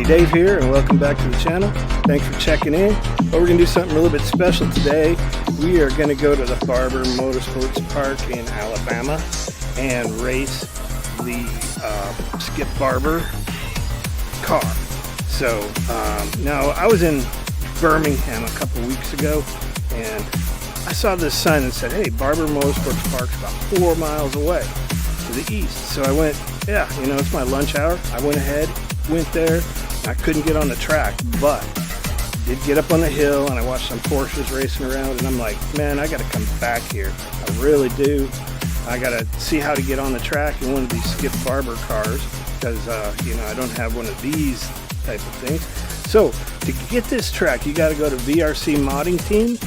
Dave here, and welcome back to the channel. Thanks for checking in. But we're going to do something a little bit special today. We are going to go to the Barber Motorsports Park in Alabama and race the Skip Barber car. So now I was in Birmingham a couple weeks ago, and I saw this sign that said, hey, Barber Motorsports Park's about 4 miles away to the east. So I went, yeah, you know, it's my lunch hour. I went ahead, went there. I couldn't get on the track, but did get up on the hill, and I watched some Porsches racing around, and I'm like, man, I got to come back here. I really do. I got to see how to get on the track in one of these Skip Barber cars, because, you know, I don't have one of these type of things. So to get this track, you got to go to VRC Modding Team,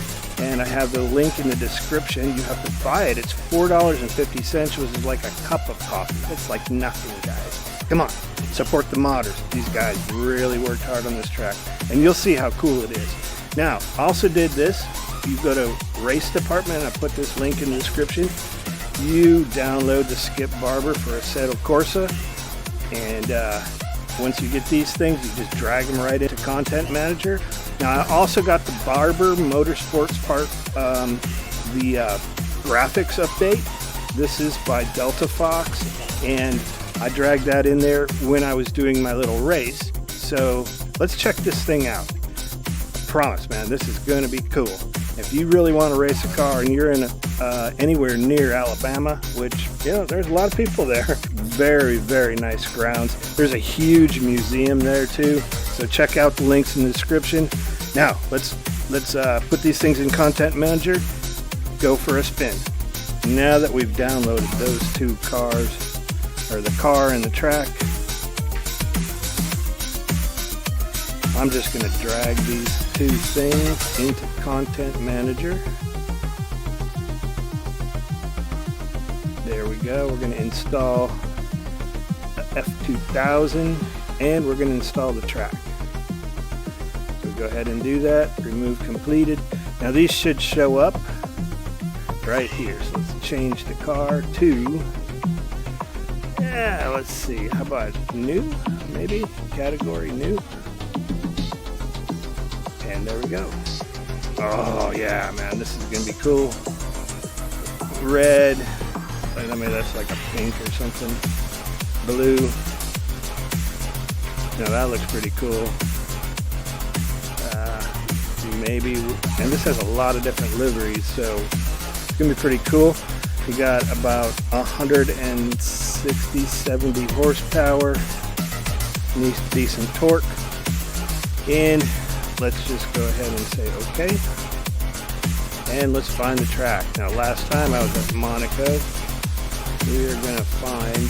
and I have the link in the description. You have to buy it. It's $4.50, which is like a cup of coffee. It's like nothing, guys. Come on, support the modders. These guys really worked hard on this track, and you'll see how cool it is. Now, I also did this. You go to race department, I put this link in the description. You download the Skip Barber for Assetto Corsa, and once you get these things, you just drag them right into Content Manager. Now, I also got the Barber Motorsports Park, the graphics update. This is by Delta Fox, and I dragged that in there when I was doing my little race. So let's check this thing out. I promise, man, this is going to be cool. If you really want to race a car and you're in anywhere near Alabama, which, you know, there's a lot of people there. Very, very nice grounds. There's a huge museum there too. So check out the links in the description. Now let's put these things in Content Manager. Go for a spin. Now that we've downloaded those two cars, or the car and the track, I'm just going to drag these two things into Content Manager. There we go. We're going to install the F2000, and we're going to install the track. So go ahead and do that. Remove completed. Now these should show up right here. So let's change the car to, yeah, let's see, how about new, maybe, category new, and there we go. Oh yeah, man, this is gonna be cool. Red, I mean, that's like a pink or something. Blue, now that looks pretty cool. Maybe, and this has a lot of different liveries, so it's gonna be pretty cool. We got about 160, 70 horsepower, decent torque, and let's just go ahead and say okay, and let's find the track. Now last time I was at Monaco, we are going to find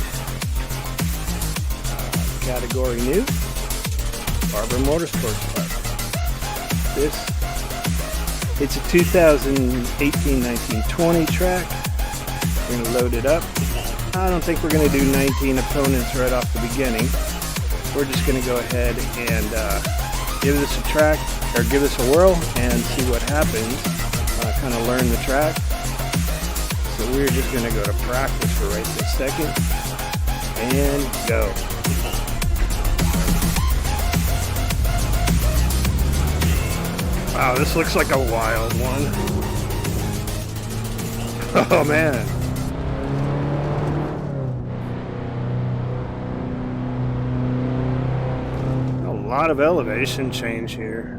category new, Barber Motorsports Park. It's a 2018, 19, 20 track. We're going to load it up. I don't think we're going to do 19 opponents right off the beginning. We're just going to go ahead and give this a track, or give this a whirl and see what happens. Kind of learn the track. So we're just going to go to practice for right this second and go. Wow, this looks like a wild one. Oh man. A lot of elevation change here.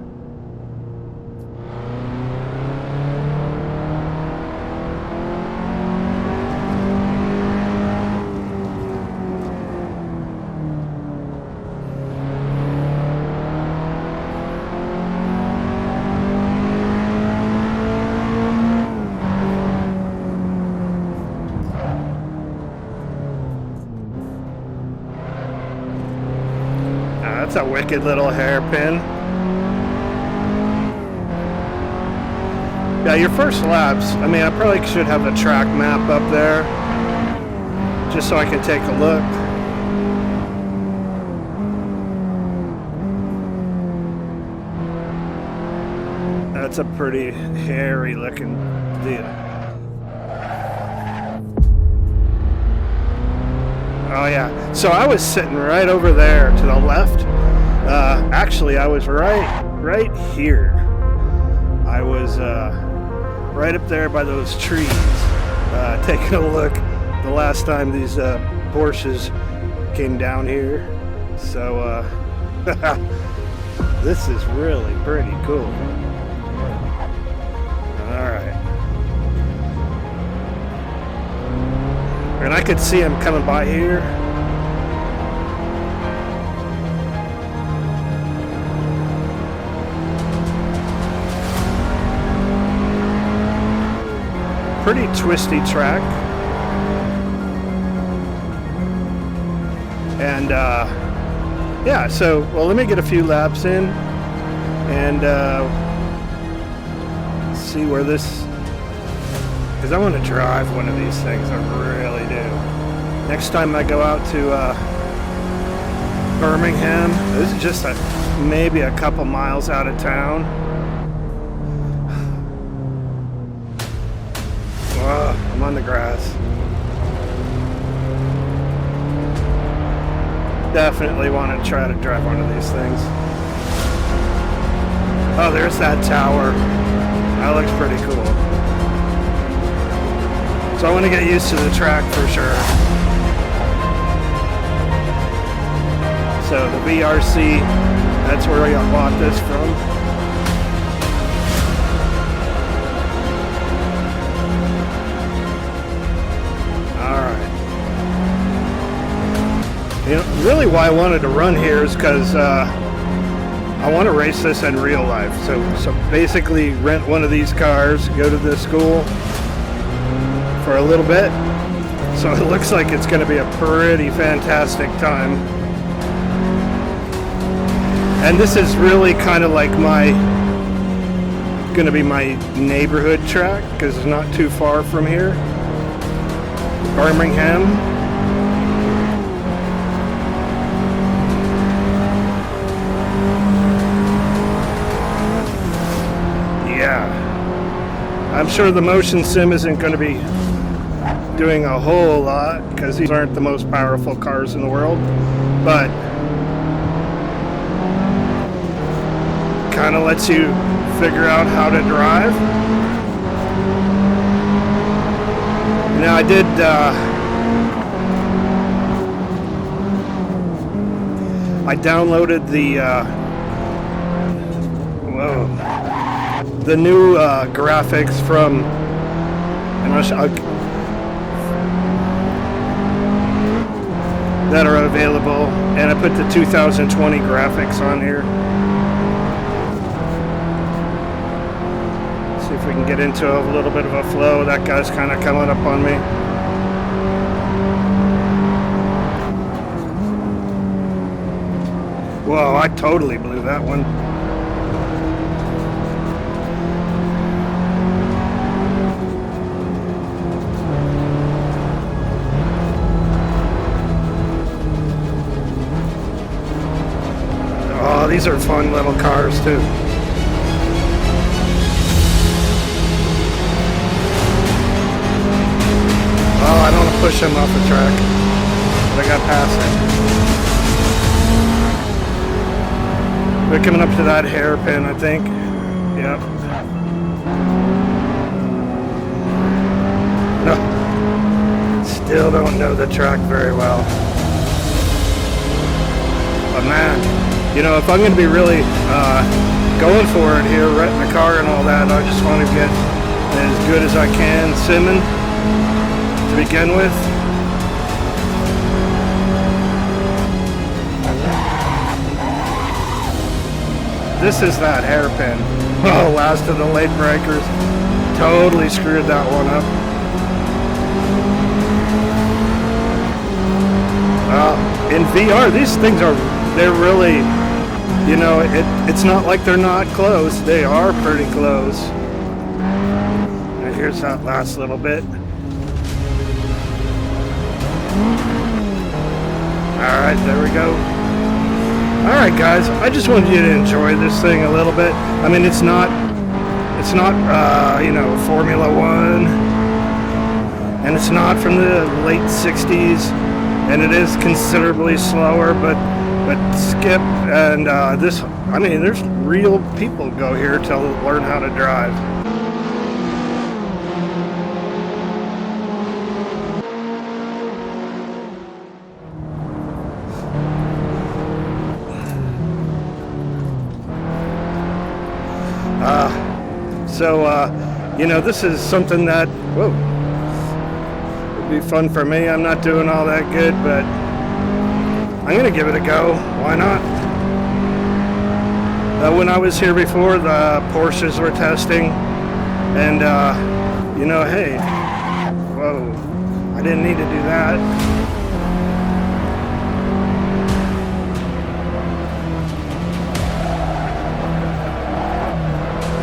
That's a wicked little hairpin. Yeah, your first laps, I mean, I probably should have the track map up there just so I can take a look. That's a pretty hairy looking deal. Oh yeah, so I was sitting right over there to the left. Actually, I was right here. I was right up there by those trees, taking a look the last time these Porsches came down here. So this is really pretty cool. Alright. And I could see him coming by here. Pretty twisty track. And yeah, so well, let me get a few laps in and see where this, because I want to drive one of these things. I really do. Next time I go out to Birmingham, this is just maybe a couple miles out of town. I'm on the grass. Definitely want to try to drive one of these things. Oh, there's that tower. That looks pretty cool. So I want to get used to the track for sure. So the VRC, that's where I bought this from. You know, really why I wanted to run here is because I want to race this in real life. So basically rent one of these cars, go to the school for a little bit. So it looks like it's going to be a pretty fantastic time. And this is really kind of like going to be my neighborhood track because it's not too far from here. Birmingham. I'm sure the motion sim isn't going to be doing a whole lot because these aren't the most powerful cars in the world, but kind of lets you figure out how to drive. Now I did I downloaded the new graphics from, that are available, and I put the 2020 graphics on here. See if we can get into a little bit of a flow. That guy's kind of coming up on me. Whoa, I totally blew that one. Oh, these are fun little cars too. Oh, I don't want to push him off the track, but I got past it. We're coming up to that hairpin, I think. Yep. No. Still don't know the track very well. But man, you know, if I'm going to be really going for it here, renting a car and all that, I just want to get as good as I can simming to begin with. This is that hairpin. Oh, last of the late breakers. Totally screwed that one up. In VR, these things they're really, you know, it's not like they're not close. They are pretty close. And here's that last little bit. Alright, there we go. Alright guys, I just wanted you to enjoy this thing a little bit. I mean, it's not you know, Formula One, and it's not from the late 60s, and it is considerably slower, but but Skip and this, I mean, there's real people go here to learn how to drive. You know, this is something that, whoa, would be fun for me. I'm not doing all that good, but I'm going to give it a go. Why not? When I was here before, the Porsches were testing, and, you know, hey, whoa, I didn't need to do that.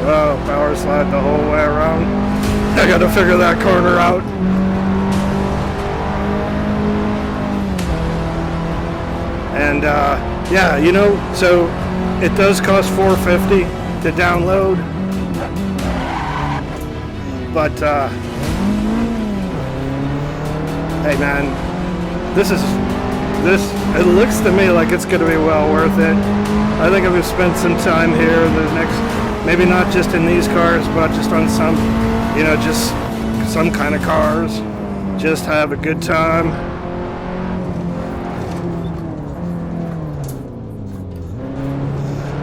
Whoa, power slide the whole way around. I got to figure that corner out. And yeah, you know, so it does cost $450 to download, but hey man, it looks to me like it's going to be well worth it. I think I'm going to spend some time here the next, maybe not just in these cars, but just on some, you know, just some kind of cars, just have a good time.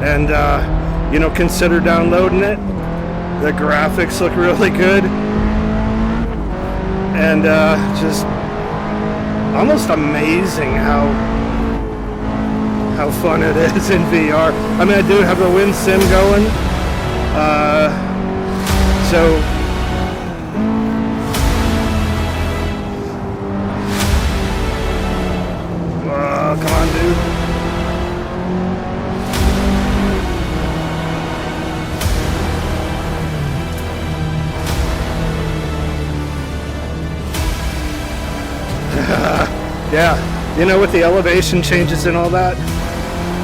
And, you know, consider downloading it. The graphics look really good. And just almost amazing how fun it is in VR. I mean, I do have the Wind Sim going. So, come on, dude. Yeah, you know, with the elevation changes and all that,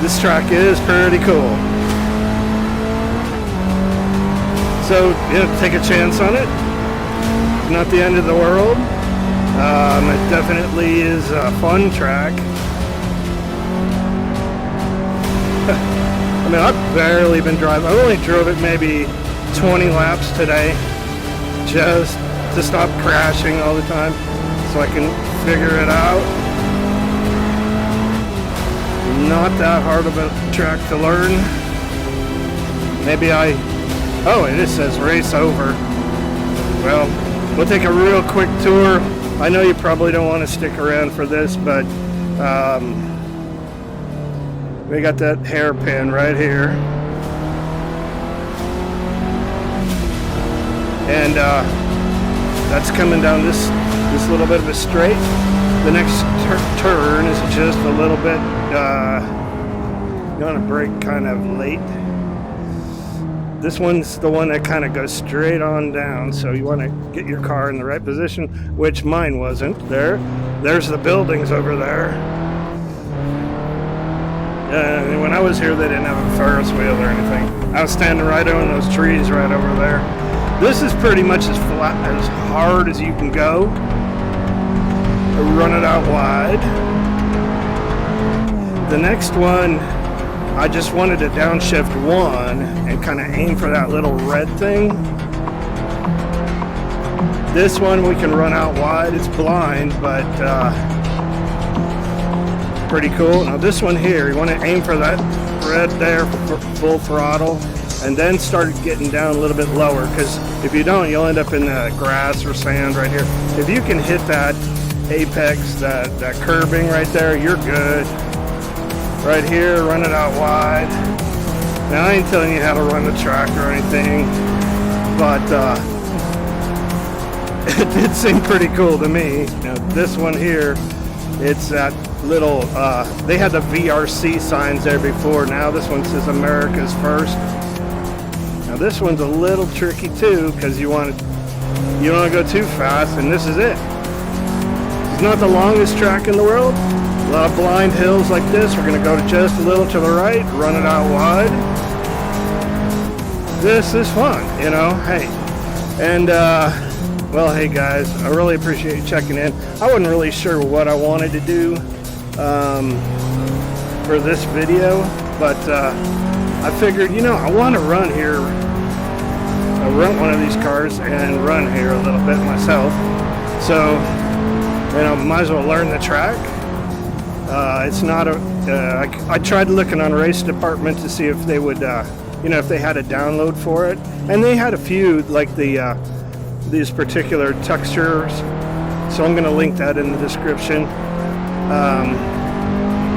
this track is pretty cool. So, you know, take a chance on it. It's not the end of the world. It definitely is a fun track. I mean, I've barely been driving. I only drove it maybe 20 laps today, just to stop crashing all the time, so I can figure it out. Not that hard of a track to learn. Maybe oh, it just says race over. Well, we'll take a real quick tour. I know you probably don't want to stick around for this, but we got that hairpin right here. And that's coming down this little bit of a straight. The next turn is just a little bit, you want to brake kind of late. This one's the one that kind of goes straight on down, so you want to get your car in the right position, which mine wasn't. There's the buildings over there. When I was here, they didn't have a Ferris wheel or anything. I was standing right on those trees right over there. This is pretty much as flat, as hard as you can go. Run it out wide. The next one, I just wanted to downshift one and kind of aim for that little red thing. This one we can run out wide. It's blind, but pretty cool. Now this one here, you want to aim for that red there for full throttle, and then start getting down a little bit lower, because if you don't, you'll end up in the grass or sand right here. If you can hit that apex, that curbing right there, you're good. Right here, run it out wide. Now I ain't telling you how to run the track or anything, but it did seem pretty cool to me. Now, this one here, it's that little, they had the VRC signs there before. Now this one says America's First. Now this one's a little tricky too, because you don't want to go too fast, and this is it. It's not the longest track in the world. A lot of blind hills like this. We're going to go just a little to the right, run it out wide. This is fun, you know, hey. And, well, hey guys, I really appreciate you checking in. I wasn't really sure what I wanted to do. for this video, but I figured, you know, I want to run here. I'll rent one of these cars and run here a little bit myself. So, you know, might as well learn the track. It's not a, I tried looking on Race Department to see if they would, you know, if they had a download for it. And they had a few, like these particular textures. So I'm going to link that in the description.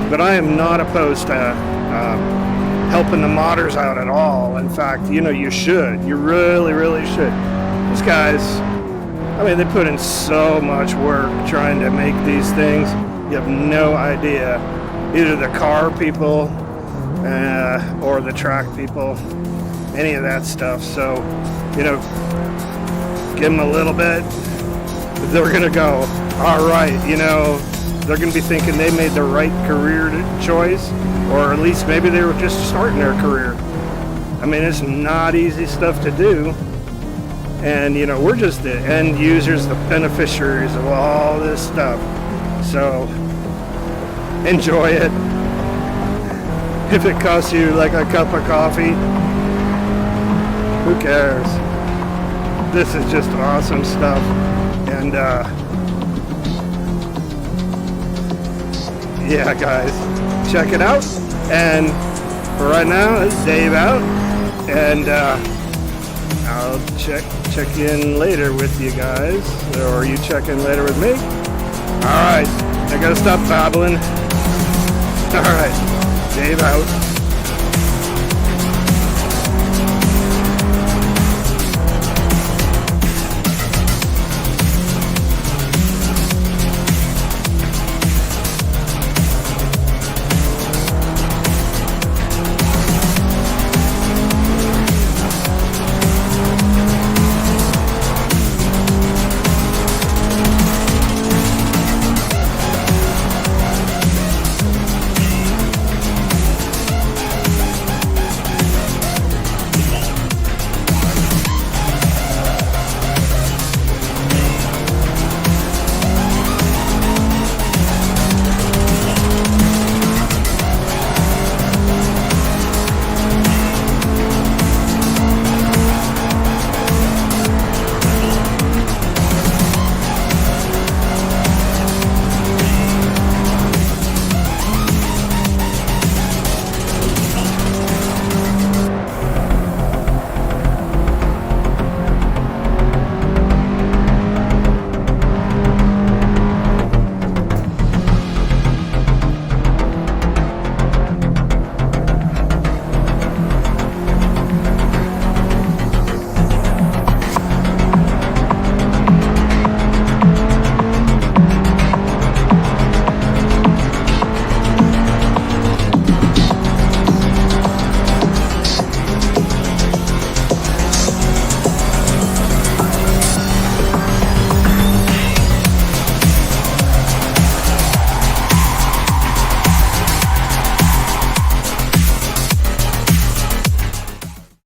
But I am not opposed to helping the modders out at all. In fact, you know, you should. You really, really should. These guys, I mean, they put in so much work trying to make these things. You have no idea. Either the car people or the track people, any of that stuff. So, you know, give them a little bit. They're going to go, all right, you know, they're going to be thinking they made the right career choice, or at least maybe they were just starting their career. I mean, it's not easy stuff to do. And, you know, we're just the end users, the beneficiaries of all this stuff. So, enjoy it. If it costs you like a cup of coffee, who cares? This is just awesome stuff. And, yeah, guys, check it out. And for right now, it's Dave out. And I'll check in later with you guys. Or you check in later with me. Alright, I gotta stop babbling. Alright, Dave out.